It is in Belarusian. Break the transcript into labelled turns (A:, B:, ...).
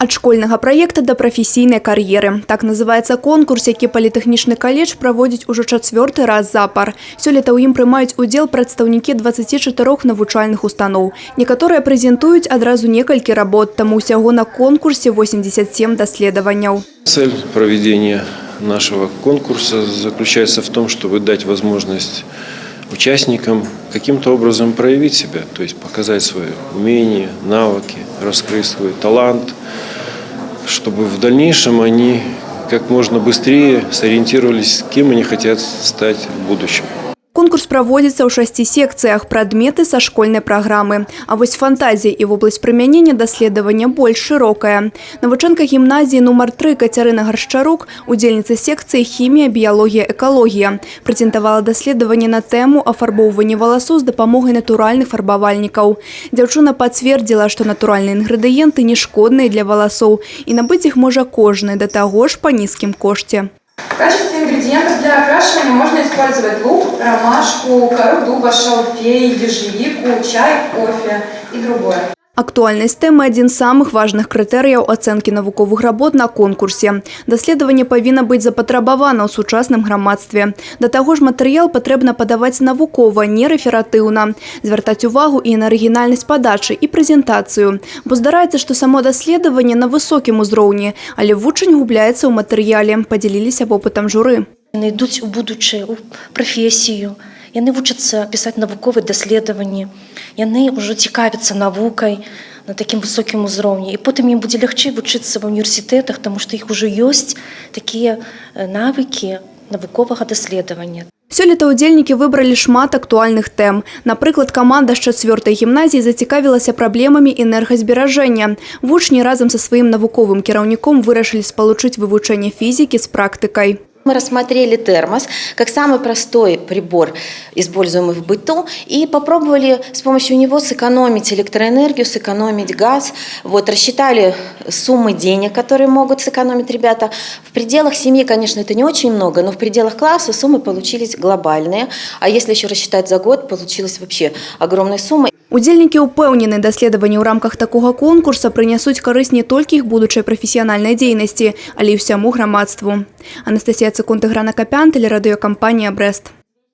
A: Ад школьнага праекта да прафесійнай кар'еры. Так называецца конкурс, які політэхнічны каледж праводзіць ужо 4-й раз запар. Сёлета ў ім прымаюць удзел прадстаўнікі 24 навучальных устаноў. Некаторыя прэзентуюць адразу некалькі работ, таму ўсяго на конкурсе 87 даследаванняў.
B: Цель проведения нашего конкурса заключается в том, чтобы дать возможность участникам каким-то образом проявить себя, то есть показать свои умения, навыки, раскрыть свой талант, чтобы в дальнейшем они как можно быстрее сориентировались, кем они хотят стать в будущем.
A: Конкурс праводзіцца ў 6 секцыях, прадметы са школьнай праграмы. А вось фантазія і вобласць прымянення даследавання больш шырокая. Навучэнка гімназіі нумар 3 Кацярына Гаршчарук, удзельніца секцыі хімія, біялогія, экалогія, прэзентавала даследаванне на тэму афарбоўвання валасоў з дапамогай натуральных фарбавальнікаў. Дзяўчына пацвердзіла, што натуральныя інгрэдыенты не шкодныя для валасоў і набыць іх можа кожны, да таго ж па нізкім кошце.
C: В качестве ингредиентов для окрашивания можно использовать лук, ромашку, кору дуба, шалфей, ежевику, чай, кофе и другое.
A: Актуальнасць тэмы – адзін з самых важных крытэрыяў ацэнкі навуковых работ на конкурсе. Даследаванне павінна быць запатрабавана ў сучасным грамадстве. Да таго ж матэрыял патрэбна падаваць навукова, не рэфератыўна. Звяртаць увагу і на арыгінальнасць падачы і прэзентацыю. Бо здараецца, што само даследаванне на высокім узроўні, але вучань губляецца ў матэрыяле, падзяліліся вопытам журы.
D: Яны ідуць у будучае, у прафесію. Яны вучацца пісаць навуковыя даследаванні. Яны ўжо цікавяцца навукай на такім высокім узроўні. І потым ім будзе лягчэй вучыцца ва ўніверсітэтах, таму што іх ужо ёсць такія навыкі навуковага даследавання.
A: Сёлета ўдзельнікі выбралі шмат актуальных тэм. Напрыклад, каманда з 4-й гімназіі зацікавілася праблемамі энергазберажэння. Вучні разам са сваім навуковым кіраўніком вырашылі спалучыць вывучэнне фізікі з практыкай.
E: Мы рассмотрели термос как самый простой прибор, используемый в быту, и попробовали с помощью него сэкономить электроэнергию, сэкономить газ. Рассчитали суммы денег, которые могут сэкономить ребята. В пределах семьи, конечно, это не очень много, но в пределах класса суммы получились глобальные. А если еще рассчитать за год, получилась вообще огромная сумма.
A: Удзельнікі ўпэўнены, даследаванні ў рамках такога конкурса прынясуць карысць не толькі іх будучай прафесіянальнай дзейнасці, але і ўсяму грамадству. Анастасія Цыкунт, Іграна Капян, тэлерадыёкампанія «Брэст».